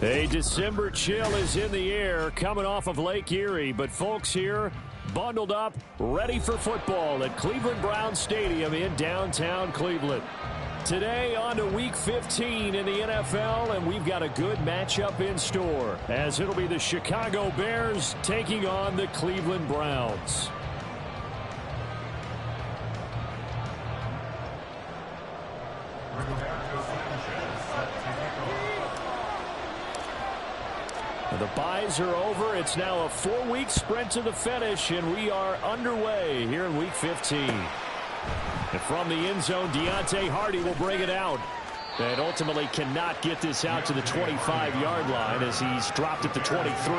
A December chill is in the air coming off of Lake Erie, but folks here bundled up, ready for football at Cleveland Browns Stadium in downtown Cleveland. Today on to Week 15 in the NFL, and we've got a good matchup in store, as it'll be the Chicago Bears taking on the Cleveland Browns. The byes are over. It's now a 4-week sprint to the finish, and we are underway here in Week 15. And from the end zone, Deontay Hardy will bring it out. And ultimately cannot get this out to the 25-yard line as he's dropped at the 23.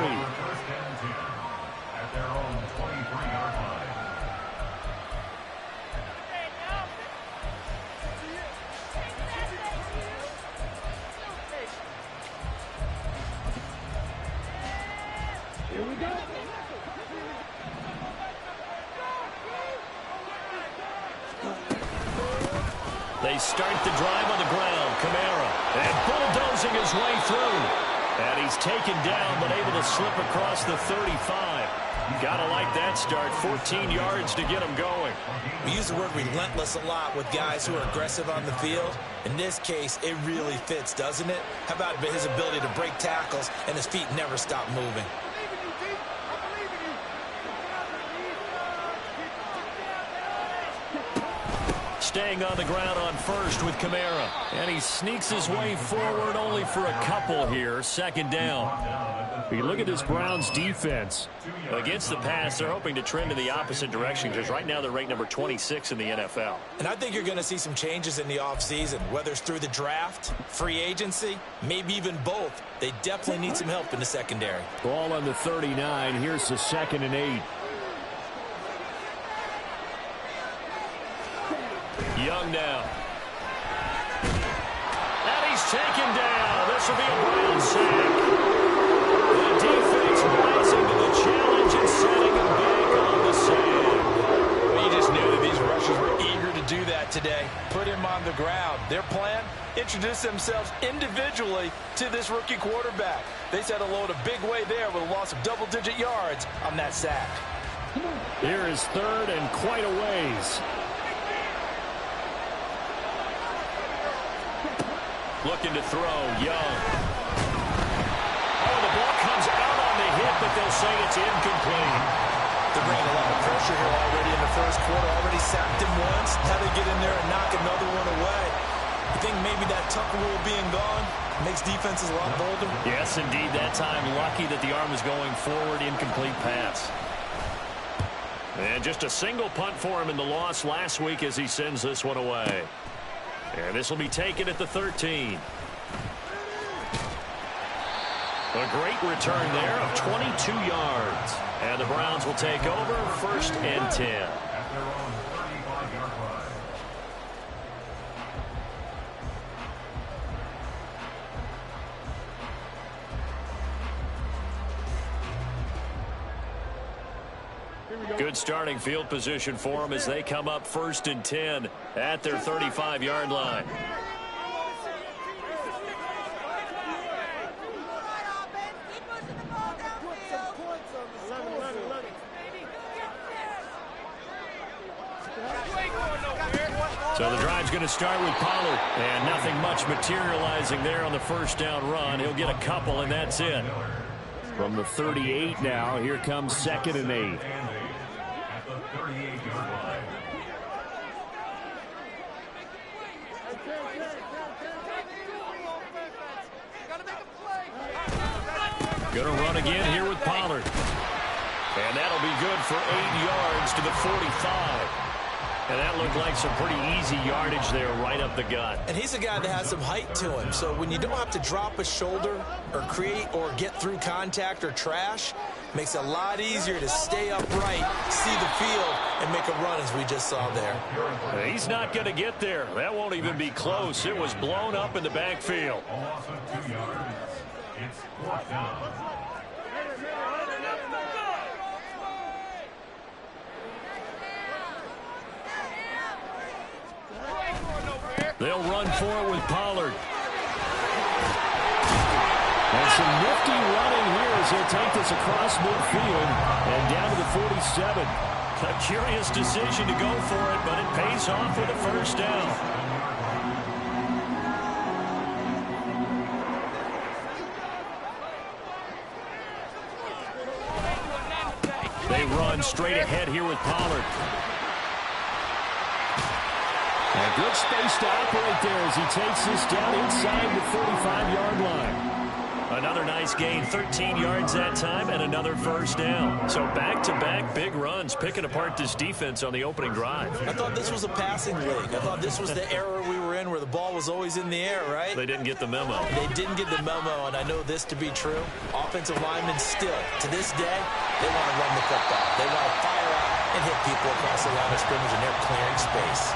They start the drive on the ground. Kamara, and bulldozing his way through. And he's taken down, but able to slip across the 35. Gotta like that start. 14 yards to get him going. We use the word relentless a lot with guys who are aggressive on the field. In this case, it really fits, doesn't it? How about his ability to break tackles and his feet never stop moving? Staying on the ground on first with Kamara. And he sneaks his way forward only for a couple here. Second down. You look at this Browns defense. Against the pass, they're hoping to trend in the opposite direction because right now they're ranked number 26 in the NFL. And I think you're going to see some changes in the offseason, whether it's through the draft, free agency, maybe even both. They definitely need some help in the secondary. Ball on the 39. Here's the 2nd and 8. Young now. And he's taken down. This will be a Browns sack. The defense rising to the challenge and setting him back on the sand. Well, you just knew that these rushers were eager to do that today. Put him on the ground. Their plan, introduce themselves individually to this rookie quarterback. They set a load a big way there with a loss of double-digit yards on that sack. Here is 3rd and quite a ways. Looking to throw, Young. Oh, the ball comes out on the hit, but they'll say it's incomplete. They're bringing a lot of pressure here already in the first quarter. Already sacked him once. Now they get in there and knock another one away. I think maybe that Tucker rule being gone makes defenses a lot bolder. Yes, indeed. That time, lucky that the arm was going forward. Incomplete pass. And just a single punt for him in the loss last week as he sends this one away. And this will be taken at the 13. A great return there of 22 yards. And the Browns will take over 1st and 10. Good starting field position for them as they come up 1st and 10 at their 35-yard line. So the drive's going to start with Pollard, and nothing much materializing there on the 1st down run. He'll get a couple, and that's it. From the 38 now, here comes 2nd and 8. Going to run again here with Pollard. And that'll be good for 8 yards to the 45. And that looked like some pretty easy yardage there right up the gut. And he's a guy that has some height to him. So when you don't have to drop a shoulder or create or get through contact or trash, makes it a lot easier to stay upright, see the field, and make a run as we just saw there. He's not going to get there. That won't even be close. It was blown up in the backfield. It's fourth down. They'll run for it with Pollard. And some nifty running here as he'll take this across midfield and down to the 47. A curious decision to go for it, but it pays off with a first down. They run straight ahead here with Pollard. A good space to operate there as he takes this down inside the 45-yard line. Another nice gain, 13 yards that time, and another first down. So back-to-back big runs, picking apart this defense on the opening drive. I thought this was a passing league. I thought this was the era we were in where the ball was always in the air, right? They didn't get the memo. They didn't get the memo, and I know this to be true. Offensive linemen still, to this day, they want to run the football. They want to fire out and hit people across the line of scrimmage, and they're clearing space.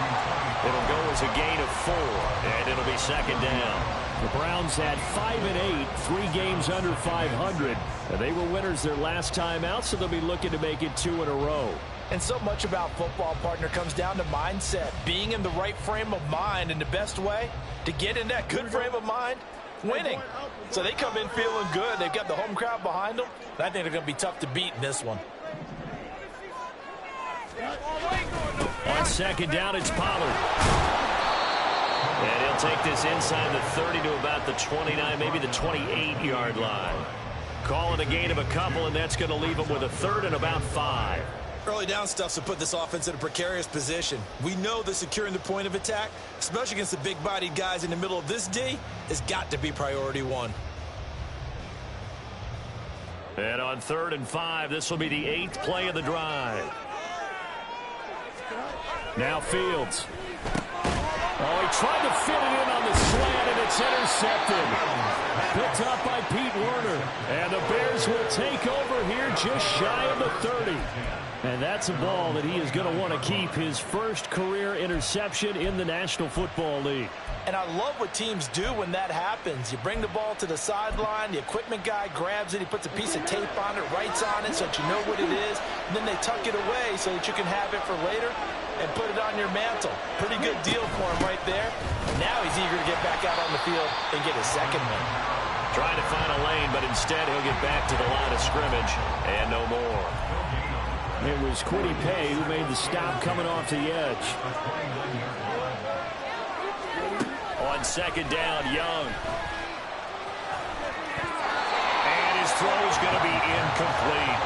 It'll go as a gain of 4, and it'll be second down. The Browns had 5-8, 3 games under 500. And they were winners their last time out, so they'll be looking to make it 2 in a row. And so much about football, partner, comes down to mindset. Being in the right frame of mind, and the best way to get in that good frame of mind, winning. So they come in feeling good. They've got the home crowd behind them. And I think they're going to be tough to beat in this one. On second down, it's Pollard. And he'll take this inside the 30 to about the 29, maybe the 28-yard line. Calling a gain of a couple, and that's going to leave him with a third and about 5. Early down stuff's to put this offense in a precarious position. We know that securing the point of attack, especially against the big-bodied guys in the middle of this D, has got to be priority 1. And on 3rd and 5, this will be the 8th play of the drive. Now Fields. Oh, he tried to fit it in on the slant, and it's intercepted. Picked up by Pete Werner. And the Bears will take over here just shy of the 30. And that's a ball that he is going to want to keep, his first career interception in the National Football League. And I love what teams do when that happens. You bring the ball to the sideline, the equipment guy grabs it, he puts a piece of tape on it, writes on it so that you know what it is, and then they tuck it away so that you can have it for later and put it on your mantle. Pretty good deal for him right there. Now he's eager to get back out on the field and get his second one. Trying to find a lane, but instead he'll get back to the line of scrimmage and no more. It was Quiddy Pay who made the stop coming off the edge. On second down, Young. And his throw is going to be incomplete.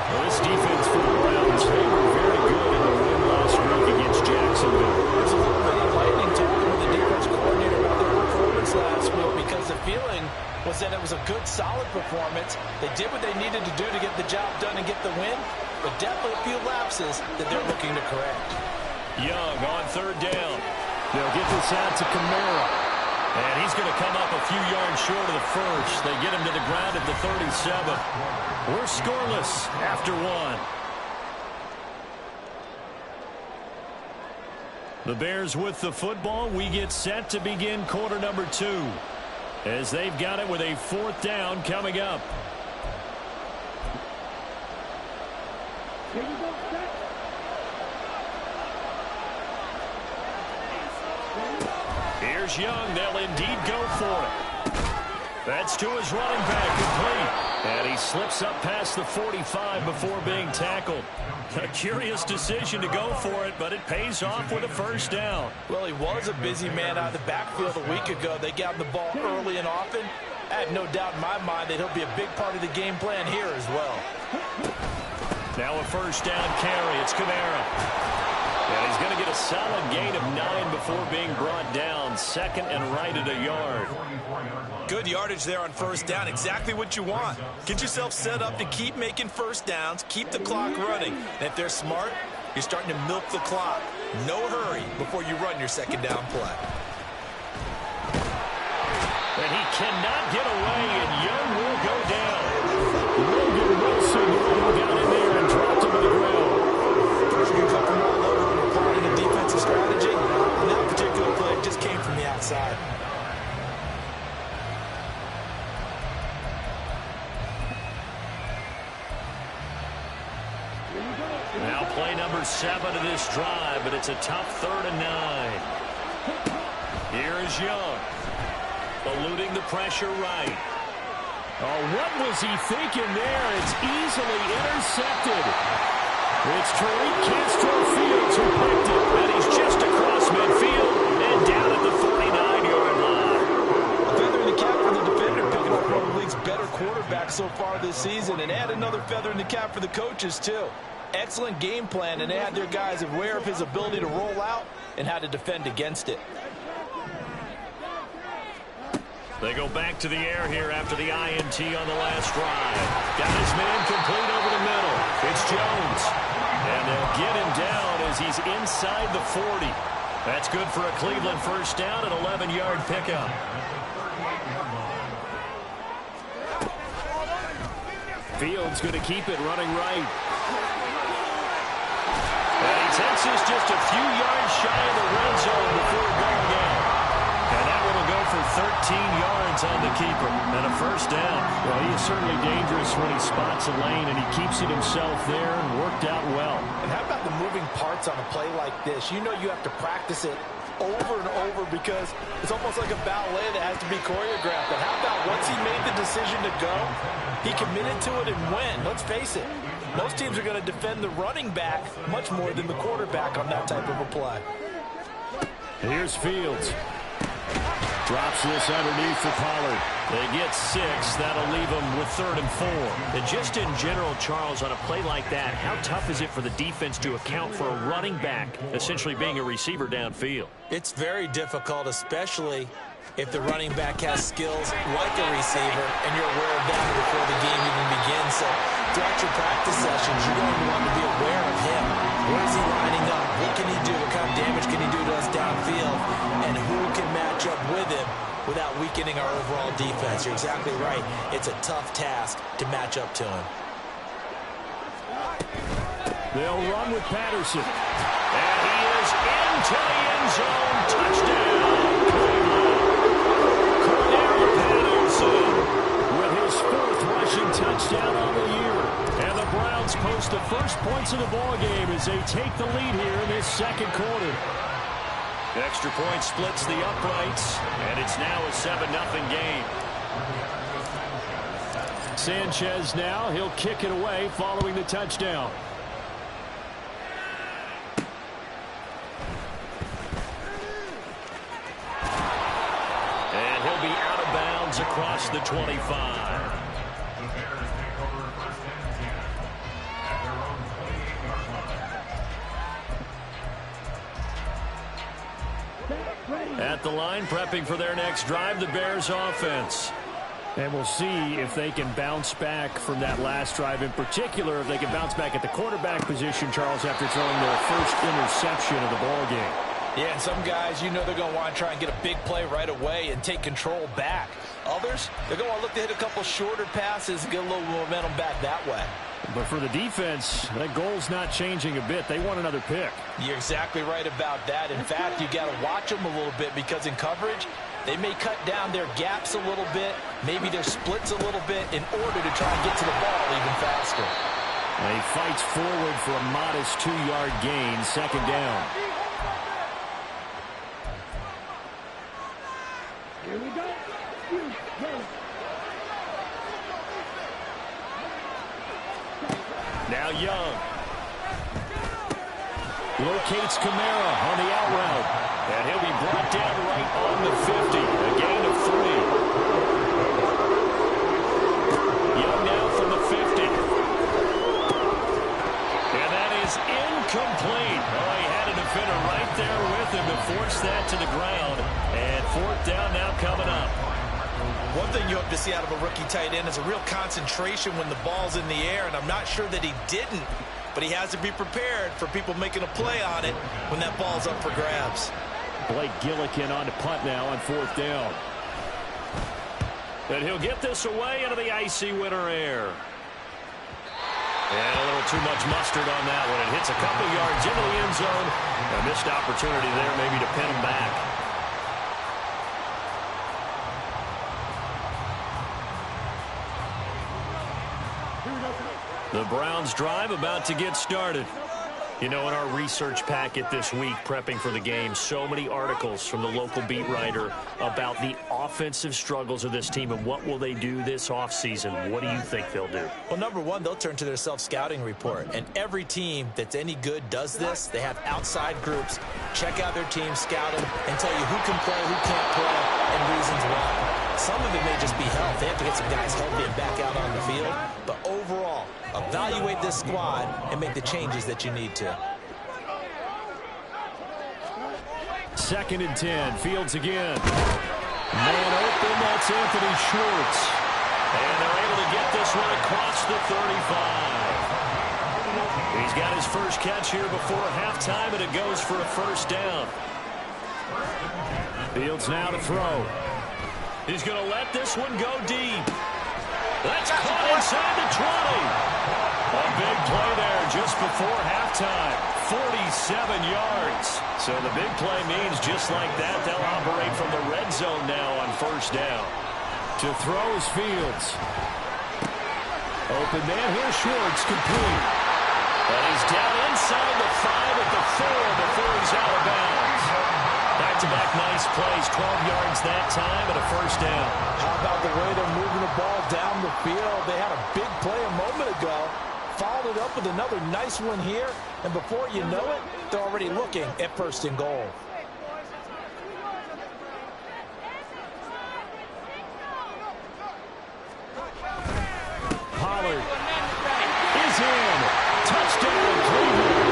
Well, this defense for the Browns, they were very good in the win last week against Jacksonville. There's a little bit of lightning talking with the defense coordinator about their performance last week because the feeling was that it was a good, solid performance. They did what they needed to do to get the job done and get the win, but definitely a few lapses that they're looking to correct. Young on third down. They'll get this out to Kamara. And he's going to come up a few yards short of the first. They get him to the ground at the 37. We're scoreless after 1. The Bears with the football. We get set to begin quarter number 2. As they've got it with a 4th down coming up. Here's Young. They'll indeed go for it. That's to his running back, complete. And he slips up past the 45 before being tackled. A curious decision to go for it, but it pays off with a first down. Well, he was a busy man out of the backfield a week ago. They got the ball early and often. I have no doubt in my mind that he'll be a big part of the game plan here as well. Now a first down carry. It's Kamara. And he's going to get a solid gain of 9 before being brought down. Second and right at a yard. Good yardage there on first down. Exactly what you want. Get yourself set up to keep making first downs. Keep the clock running. And if they're smart, You're starting to milk the clock. No hurry before you run your second down play. And he cannot get away, and Young will go down. Logan Wilson got in there and dropped him to the ground. Pressure can come from all over when applying a defensive strategy. And that particular play just came from the outside. Now play number 7 of this drive, but it's a tough 3rd and 9. Here is Young. Eluding the pressure right. Oh, what was he thinking there? It's easily intercepted. It's Tariq Castro-Fields who picked it, and he's just across midfield and down at the 49-yard line. A feather in the cap for the defender, picking up one of the league's better quarterbacks so far this season, and add another feather in the cap for the coaches, too. Excellent game plan, and they had their guys aware of his ability to roll out and how to defend against it. They go back to the air here after the INT on the last drive. Got his man complete over the middle. It's Jones. And they'll get him down as he's inside the 40. That's good for a Cleveland first down, an 11-yard pickup. Fields going to keep it running right. And he takes this just a few yards shy of the red zone before going out. And that one will go for 13 yards on the keeper. And a first down. Well, he is certainly dangerous when he spots a lane, and he keeps it himself there and worked out well. And how about the moving parts on a play like this? You know you have to practice it over and over because it's almost like a ballet that has to be choreographed. But how about once he made the decision to go, he committed to it and went. Let's face it, most teams are going to defend the running back much more than the quarterback on that type of a play. Here's Fields. Drops this underneath for Pollard. They get 6. That'll leave them with 3rd and 4. And just in general, Charles, on a play like that, how tough is it for the defense to account for a running back essentially being a receiver downfield? It's very difficult, especially if the running back has skills like a receiver and you're aware of that before the game even begins. So throughout your practice sessions, you're going to want to be aware of him. Where is he lining up? What can he do? What kind of damage can he do to us downfield? And who can match up with him without weakening our overall defense? You're exactly right. It's a tough task to match up to him. They'll run with Patterson. And he is into the end zone. Touchdown, Cordero Patterson with his 4th rushing touchdown on the year. And the Browns post the first points of the ballgame as they take the lead here in this second quarter. Extra point splits the uprights, and it's now a 7-0 game. Sanchez now, he'll kick it away following the touchdown. And he'll be out of bounds across the 25. At the line, prepping for their next drive, the Bears offense. And we'll see if they can bounce back from that last drive. In particular, if they can bounce back at the quarterback position, Charles, after throwing their first interception of the ballgame. Yeah, and some guys, you know they're going to want to try and get a big play right away and take control back. Others, they're going to look to hit a couple shorter passes and get a little momentum back that way. But for the defense, that goal's not changing a bit. They want another pick. You're exactly right about that. In fact, you got to watch them a little bit because in coverage, they may cut down their gaps a little bit, maybe their splits a little bit in order to try and get to the ball even faster. And he fights forward for a modest 2-yard gain, second down. Here we go. Now Young. Locates Kamara on the out route. And he'll be brought down right on the 50. A gain of 3. Young now from the 50. And that is incomplete. Oh, he had a defender right there with him to force that to the ground. And 4th down now coming up. One thing you hope to see out of a rookie tight end is a real concentration when the ball's in the air, and I'm not sure that he didn't but he has to be prepared for people making a play on it when that ball's up for grabs. Blake Gillikin on to punt now on 4th down. And he'll get this away into the icy winter air. And a little too much mustard on that one. It hits a couple yards into the end zone. A missed opportunity there maybe to pin him back. The Browns drive about to get started. You know, in our research packet this week, prepping for the game, so many articles from the local beat writer about the offensive struggles of this team and what will they do this offseason. What do you think they'll do? Well, number one, they'll turn to their self-scouting report. And every team that's any good does this. They have outside groups check out their team, scout them, and tell you who can play, who can't play, and reasons why. Some of it may just be health. They have to get some guys healthy and back out on the field. But overall, evaluate this squad and make the changes that you need to. 2nd and 10. Fields again. Man open. That's Anthony Schwartz. And they're able to get this one across the 35. He's got his first catch here before halftime, and it goes for a 1st down. Fields now to throw. He's going to let this one go deep. That's caught inside the 20. A big play there just before halftime. 47 yards. So the big play means just like that, they'll operate from the red zone now on 1st down. To throw is Fields. Open man here, Schwartz, complete. And he's down inside the 5 at the 4 before he's out of bounds. Back-to-back nice plays, 12 yards that time and a 1st down. How about the way they're moving the ball down the field? They had a big play a moment ago. Followed it up with another nice one here. And before you know it, they're already looking at 1st and goal. Pollard is in. Touchdown, Cleveland.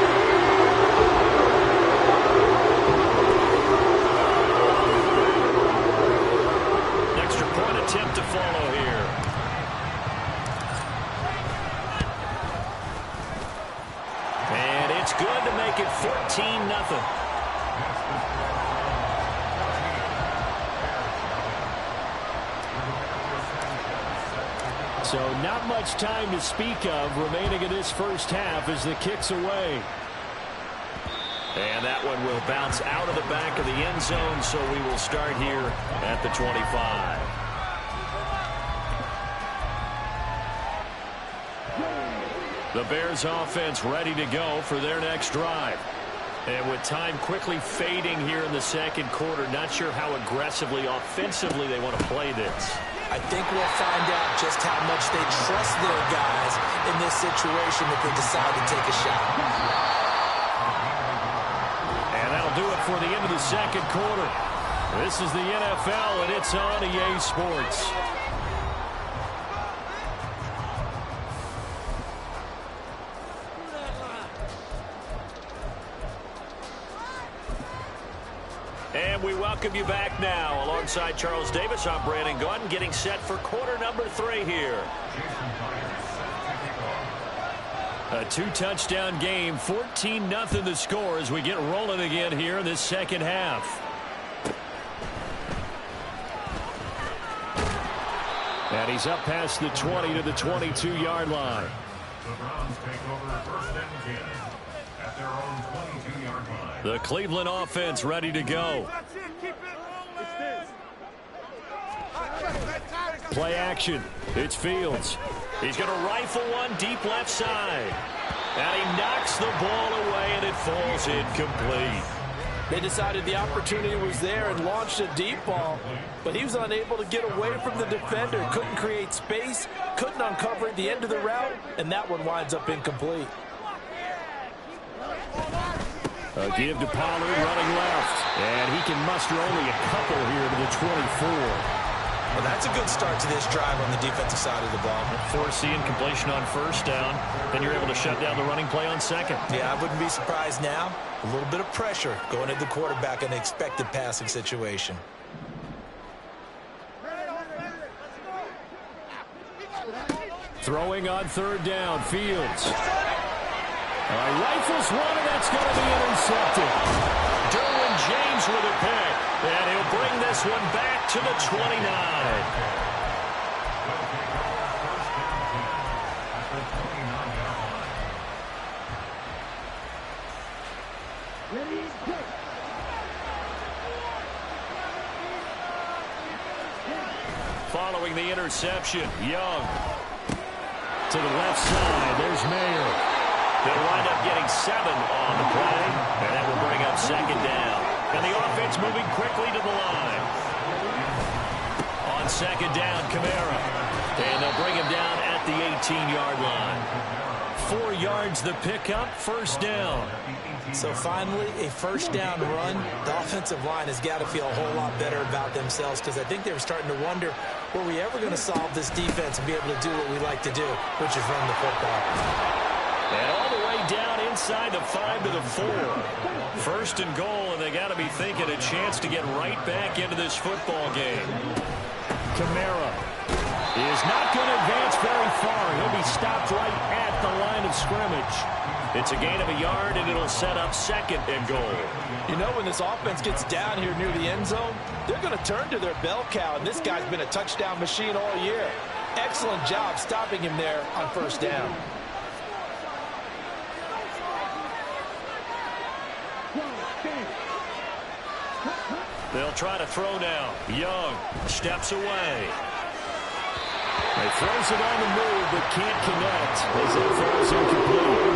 Extra point attempt to follow here. And it's good to make it 14-0. So not much time to speak of remaining in this 1st half as the kick's away. And that one will bounce out of the back of the end zone, so we will start here at the 25. The Bears offense ready to go for their next drive. And with time quickly fading here in the 2nd quarter, not sure how aggressively, offensively they want to play this. I think we'll find out just how much they trust their guys in this situation if they decide to take a shot. And that'll do it for the end of the 2nd quarter. This is the NFL, and it's on EA Sports. And we welcome you back now. Alongside Charles Davis, I'm Brandon Gordon, getting set for quarter number 3 here. A 2-touchdown game, 14-0 the score as we get rolling again here in this 2nd half. And he's up past the 20 to the 22-yard line. The Browns take over 1st and 10 at their own 22-yard line. The Cleveland offense ready to go. Play action. It's Fields. He's going to rifle one deep left side. And he knocks the ball away, and it falls incomplete. They decided the opportunity was there and launched a deep ball, but he was unable to get away from the defender, couldn't create space, couldn't uncover at the end of the route, and that one winds up incomplete. A give to Pollard running left, and he can muster only a couple here to the 24. Well, that's a good start to this drive on the defensive side of the ball. Forcing completion on 1st down, then you're able to shut down the running play on 2nd. Yeah, I wouldn't be surprised now. A little bit of pressure going at the quarterback in an expected passing situation. Throwing on 3rd down, Fields. All right, rifles one, and that's going to be intercepted. Derwin James with a pick, and he'll bring this one back to the 29. Following the interception, Young to the left side. There's Mayer. They'll wind up getting 7 on the play, and that will bring up second down. And the offense moving quickly to the line. On second down, Kamara. And they'll bring him down at the 18-yard line. 4 yards the pickup, first down. So finally, a first down run. The offensive line has got to feel a whole lot better about themselves because I think they were starting to wonder, were we ever going to solve this defense and be able to do what we like to do, which is run the football. And all the way down inside the 5 to the 4. First and goal, and they got to be thinking a chance to get right back into this football game. Kamara is not going to advance very far. He'll be stopped right at the line of scrimmage. It's a gain of a yard, and it'll set up second and goal. You know, when this offense gets down here near the end zone, they're going to turn to their bell cow, and this guy's been a touchdown machine all year. Excellent job stopping him there on first down. They'll try to throw now. Young steps away. He throws it on the move, but can't connect as it falls incomplete.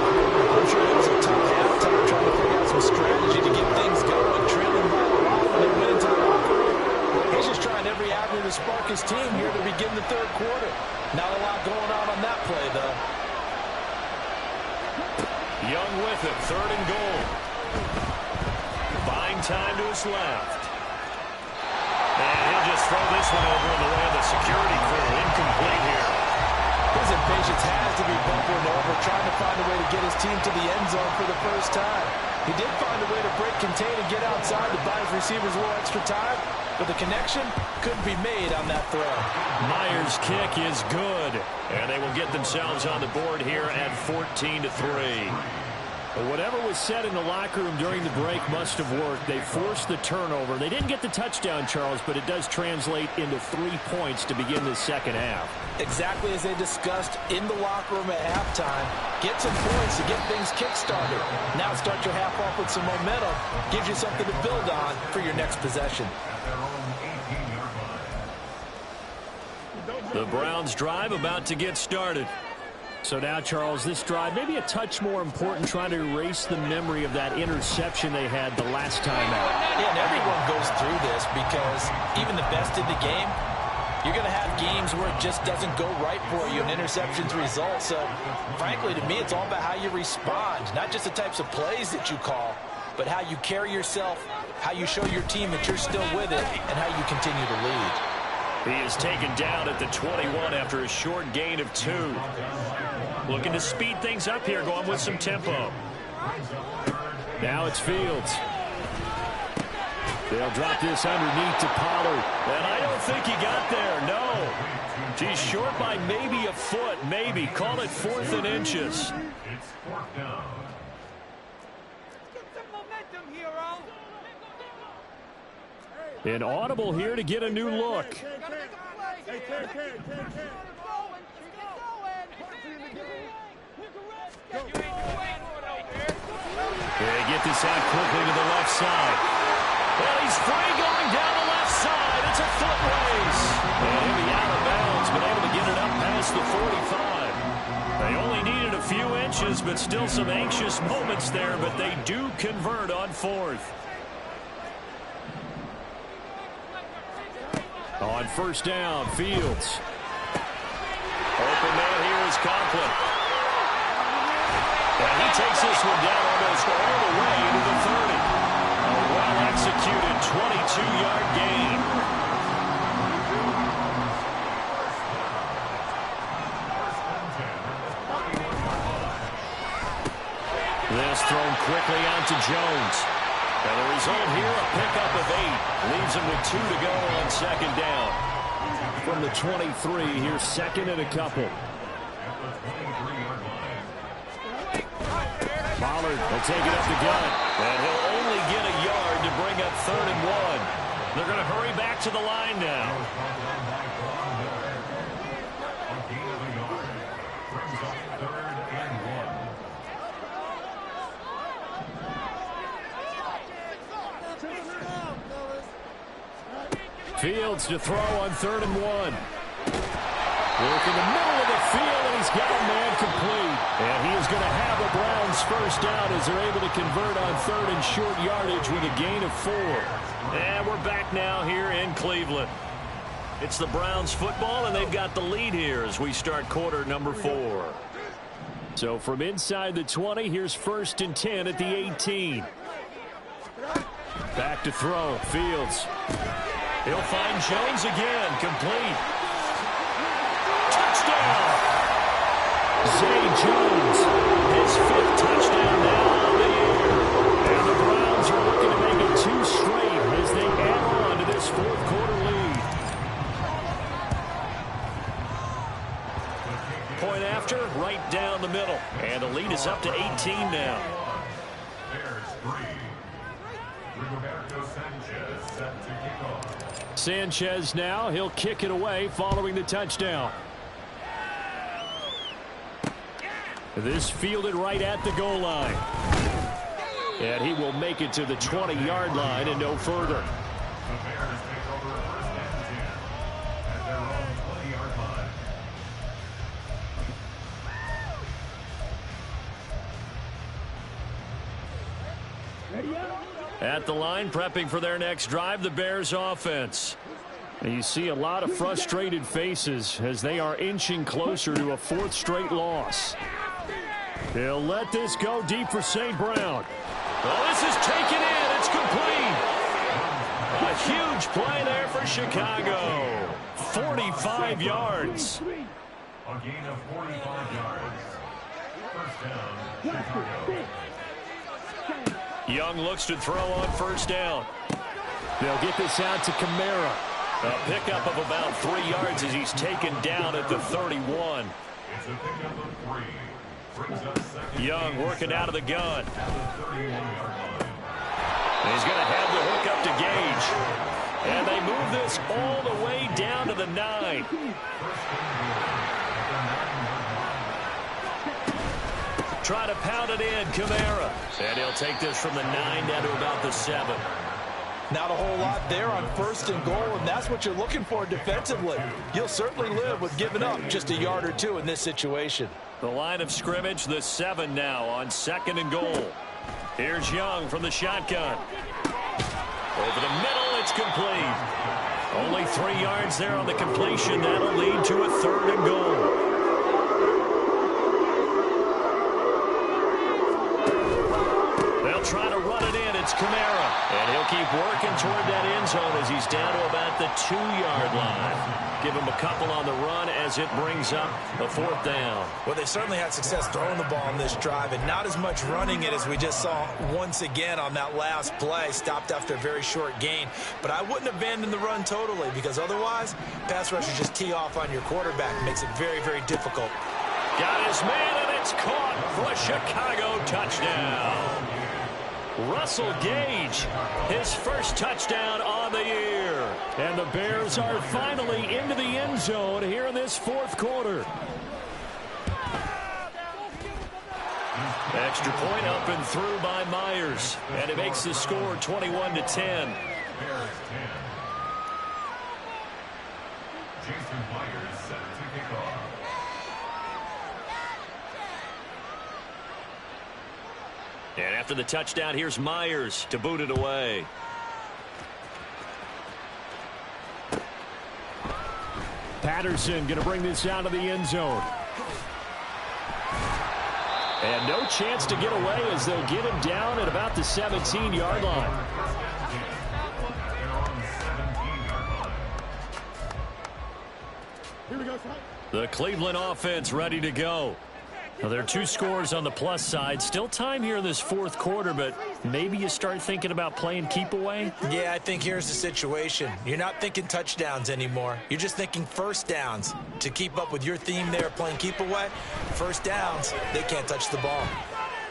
I'm sure it was a tough halftime trying to figure out some strategy to get things going, trailing by a lot when they went into the locker room. He's just trying every avenue to spark his team here to begin the third quarter. Not a lot going on that play, though. Young with it, third and goal. Buying time to his left. And he'll just throw this one over in the way of the security crew. Incomplete here. His impatience has to be bumpering over, trying to find a way to get his team to the end zone for the first time. He did find a way to break contain and get outside to buy his receivers a little extra time, but the connection couldn't be made on that throw. Myers' kick is good, and they will get themselves on the board here at 14-3. Whatever was said in the locker room during the break must have worked. They forced the turnover. They didn't get the touchdown, Charles, but it does translate into 3 points to begin the second half. Exactly as they discussed in the locker room at halftime. Get some points to get things kick-started. Now start your half off with some momentum. Gives you something to build on for your next possession. The Browns drive about to get started. So now, Charles, this drive maybe a touch more important, trying to erase the memory of that interception they had the last time out. Yeah, and everyone goes through this because even the best in the game, you're going to have games where it just doesn't go right for you and interceptions result. So, frankly, to me, it's all about how you respond, not just the types of plays that you call, but how you carry yourself, how you show your team that you're still with it, and how you continue to lead. He is taken down at the 21 after a short gain of 2. Looking to speed things up here, going with some tempo. Now it's Fields. They'll drop this underneath to Pollard. And I don't think he got there, no. He's short by maybe a foot, maybe. Call it 4th and inches. It's 4th down. Get some momentum, hero. An audible here to get a new look. They get this out quickly to the left side. Well, he's free going down the left side. It's a foot race. And he'll be out of bounds, but able to get it up past the 45. They only needed a few inches, but still some anxious moments there, but they do convert on 4th. On first down, Fields. Open man here is Conklin. And he takes this one down almost all the way into the 30. A well-executed 22-yard gain. This thrown quickly out to Jones. And the result here, a pickup of 8. Leaves him with 2 to go on second down. From the 23, here's second and a couple. Pollard will take it up the gut. And he'll only get a yard to bring up 3rd and 1. They're going to hurry back to the line now. Fields to throw on 3rd and 1. Work in the middle of the field, and he's got a man complete. And he is going to have the Browns first down as they're able to convert on 3rd and short yardage with a gain of 4. And we're back now here in Cleveland. It's the Browns football, and they've got the lead here as we start quarter number 4. So from inside the 20, here's 1st and 10 at the 18. Back to throw. Fields. He'll find Jones again. Complete. Touchdown! Zay Jones. His 5th touchdown now on the year. And the Browns are looking to make it 2 straight as they add on to this 4th quarter lead. Point after, right down the middle. And the lead is up to 18 now. Bears 3. Rigoberto Sanchez set to kick off. Sanchez now, he'll kick it away following the touchdown. This fielded right at the goal line. And he will make it to the 20-yard line and no further. The Bears take over 1st and 10 at their own 20-yard line. At the line, prepping for their next drive, the Bears offense. And you see a lot of frustrated faces as they are inching closer to a 4th straight loss. He'll let this go deep for St. Brown. Oh, this is taken in. It's complete. A huge play there for Chicago. 45 yards. A gain of 45 yards. 1st down, Chicago. Young looks to throw on 1st down. They'll get this out to Kamara. A pickup of about 3 yards as he's taken down at the 31. It's a pickup of 3. Brings us 2nd. Young working out of the gun. At the 31-yard line. He's going to have the hook up to Gage. And they move this all the way down to the 9. Try to pound it in, Kamara. And he'll take this from the 9 down to about the 7. Not a whole lot there on 1st and goal, and that's what you're looking for defensively. You'll certainly live with giving up just a yard or 2 in this situation. The line of scrimmage, the 7 now on 2nd and goal. Here's Young from the shotgun. Over the middle, it's complete. Only 3 yards there on the completion. That'll lead to a 3rd and goal. They'll try to run it in. It's Kamara. And he'll keep working toward that end zone as he's down to about the 2-yard line. Give him a couple on the run as it brings up a 4th down. Well, they certainly had success throwing the ball on this drive and not as much running it as we just saw once again on that last play. Stopped after a very short gain. But I wouldn't abandon the run totally because otherwise, pass rushers just tee off on your quarterback. It makes it very, very difficult. Got his man, and it's caught for a Chicago touchdown. Russell Gage, his 1st touchdown on the year. And the Bears are finally into the end zone here in this 4th quarter. Extra point up and through by Myers. And it makes the score 21-10. Bears 10. Jason Myers set to kick off. And after the touchdown, here's Myers to boot it away. Patterson going to bring this out of the end zone. And no chance to get away as they'll get him down at about the 17-yard line. The Cleveland offense ready to go. Now, there are 2 scores on the plus side. Still time here in this 4th quarter, but maybe you start thinking about playing keep away? Yeah, I think here's the situation. You're not thinking touchdowns anymore. You're just thinking 1st downs. To keep up with your theme there, playing keep away, 1st downs, they can't touch the ball.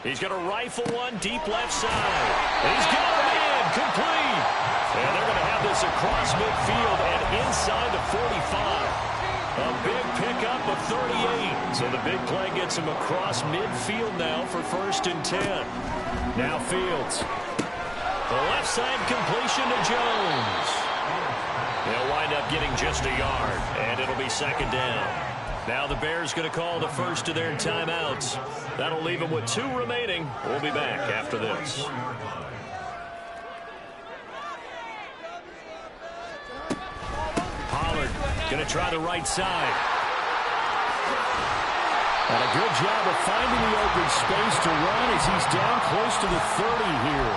He's going to rifle one deep left side. He's got it in, complete. And they're going to have this across midfield and inside the 45. A big pickup of 38. So the big play gets him across midfield now for 1st and 10. Now Fields. The left side completion to Jones. They'll wind up getting just a yard, and it'll be 2nd down. Now the Bears going to call the first of their timeouts. That'll leave them with 2 remaining. We'll be back after this. Pollard going to try the right side. And a good job of finding the open space to run as he's down close to the 30 here.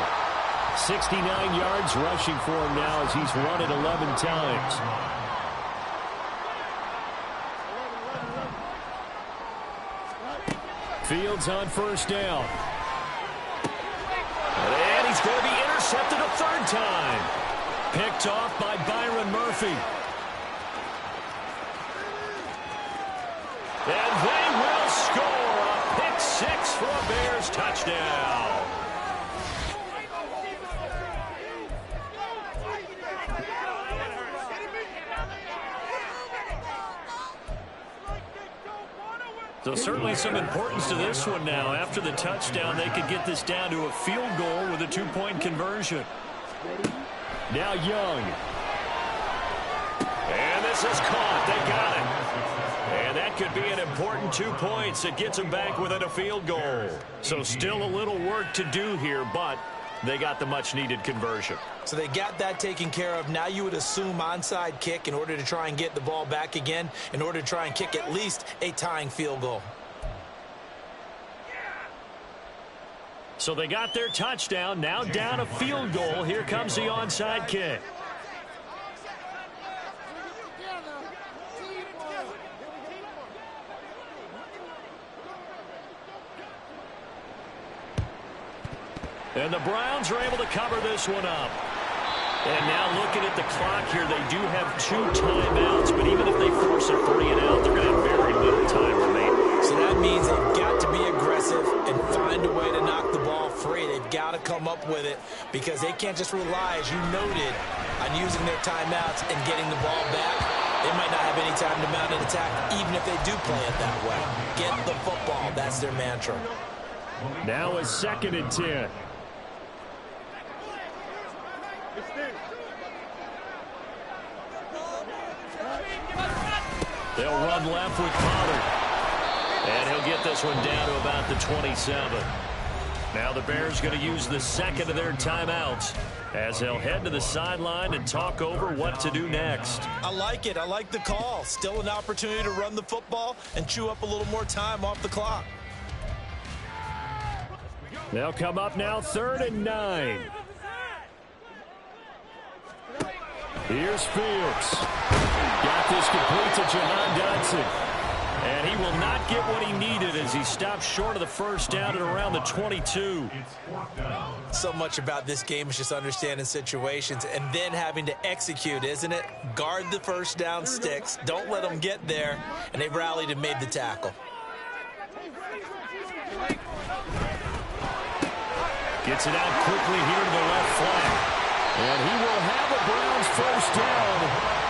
69 yards rushing for him now as he's run it 11 times. Fields on 1st down. And he's going to be intercepted a 3rd time. Picked off by Byron Murphy. And they will score a pick 6 for a Bears touchdown. So certainly some importance to this one now. After the touchdown, they could get this down to a field goal with a 2-point conversion. Now Young. And this is caught. They got it. And that could be an important 2 points. It gets them back within a field goal. So still a little work to do here, but they got the much-needed conversion. So they got that taken care of. Now you would assume onside kick in order to try and get the ball back again, in order to try and kick at least a tying field goal. So they got their touchdown. Now down a field goal. Here comes the onside kick. And the Browns are able to cover this one up. And now looking at the clock here, they do have 2 timeouts, but even if they force a 3-and-out, they're going to have very little time remaining. So that means they've got to be aggressive and find a way to knock the ball free. They've got to come up with it because they can't just rely, as you noted, on using their timeouts and getting the ball back. They might not have any time to mount an attack, even if they do play it that way. Get the football. That's their mantra. Now a 2nd and 10. They'll run left with Pollard. And he'll get this one down to about the 27. Now the Bears going to use the 2nd of their timeouts as they'll head to the sideline and talk over what to do next. I like it. I like the call. Still an opportunity to run the football and chew up a little more time off the clock. They'll come up now 3rd and 9. Here's Fields. Got this complete to Jahan Dotson. And he will not get what he needed as he stops short of the 1st down at around the 22. So much about this game is just understanding situations and then having to execute, isn't it? Guard the 1st down sticks. Don't let them get there. And they rallied and made the tackle. Gets it out quickly here to the left flank. And he will have a Browns 1st down.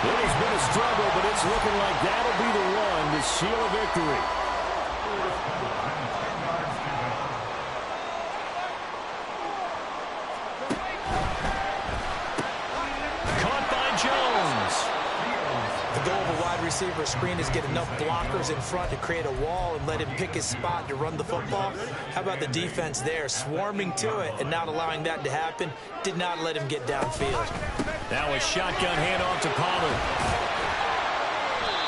It has been a struggle, but it's looking like that'll be the one to seal a victory. Caught by Jones. The goal of a wide receiver screen is get enough blockers in front to create a wall and let him pick his spot to run the football. How about the defense there, swarming to it and not allowing that to happen? Did not let him get downfield. Now a shotgun handoff to Pollard.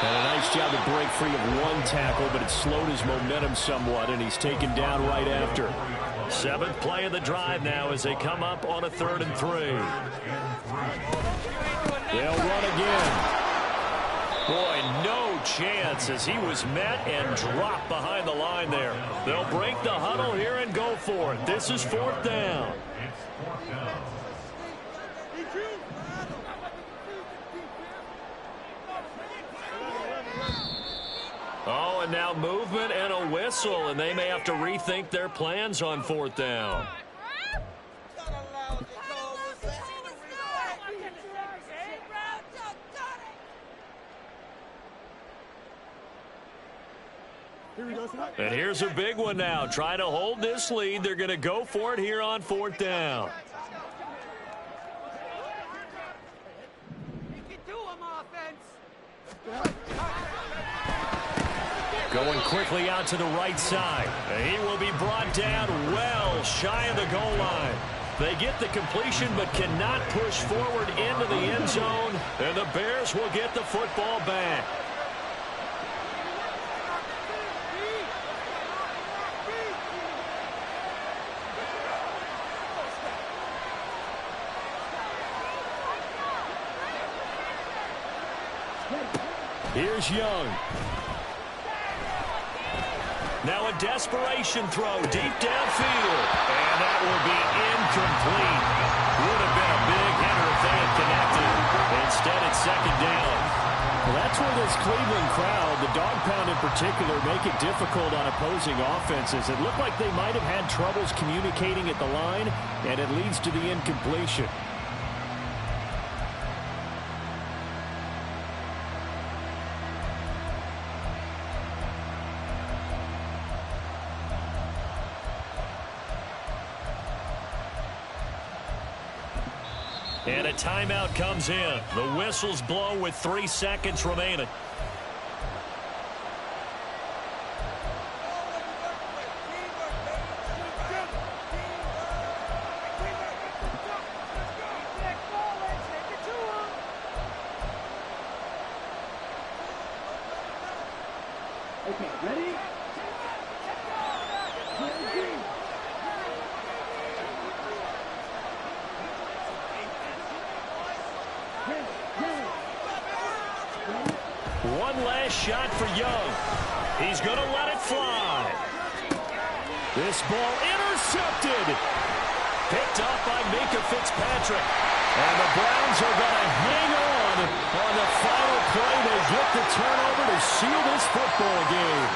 And a nice job to break free of one tackle, but it slowed his momentum somewhat, and he's taken down right after. 7th play of the drive now as they come up on a 3rd and 3. They'll run again. Boy, no chance as he was met and dropped behind the line there. They'll break the huddle here and go for it. This is 4th down. Oh, and now movement and a whistle, and they may have to rethink their plans on 4th down. And here's a big one now. Trying to hold this lead. They're going to go for it here on 4th down. Going quickly out to the right side. He will be brought down well shy of the goal line. They get the completion but cannot push forward into the end zone. And the Bears will get the football back. Here's Young. Now a desperation throw deep downfield. And that will be incomplete. Would have been a big hitter if they had connected. Instead, it's 2nd down. Well, that's where this Cleveland crowd, the dog pound in particular, make it difficult on opposing offenses. It looked like they might have had troubles communicating at the line, and it leads to the incompletion. And a timeout comes in. The whistles blow with 3 seconds remaining. Okay, ready? One last shot for Young. He's going to let it fly. This ball intercepted. Picked up by Minka Fitzpatrick. And the Browns are going to hang on the final play. They get the turnover to seal this football game.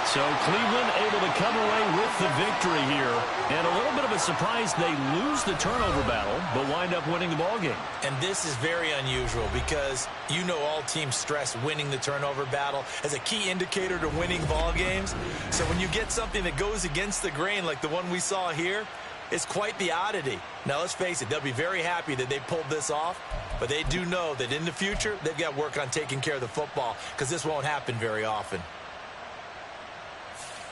So Cleveland able to come away with the victory here. And a little bit of a surprise, they lose the turnover battle, but wind up winning the ball game. And this is very unusual because you know all teams stress winning the turnover battle as a key indicator to winning ball games. So when you get something that goes against the grain like the one we saw here, it's quite the oddity. Now, let's face it, they'll be very happy that they pulled this off, but they do know that in the future, they've got to work on taking care of the football because this won't happen very often.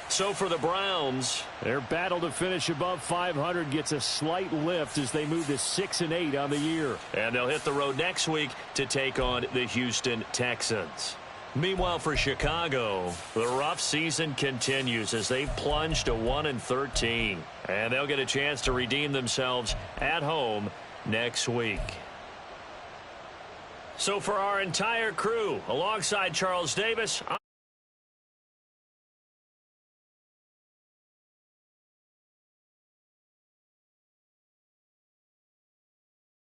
So for the Browns, their battle to finish above 500 gets a slight lift as they move to 6-8 on the year. And they'll hit the road next week to take on the Houston Texans. Meanwhile, for Chicago, the rough season continues as they plunge to 1-13. And they'll get a chance to redeem themselves at home next week. So for our entire crew, alongside Charles Davis,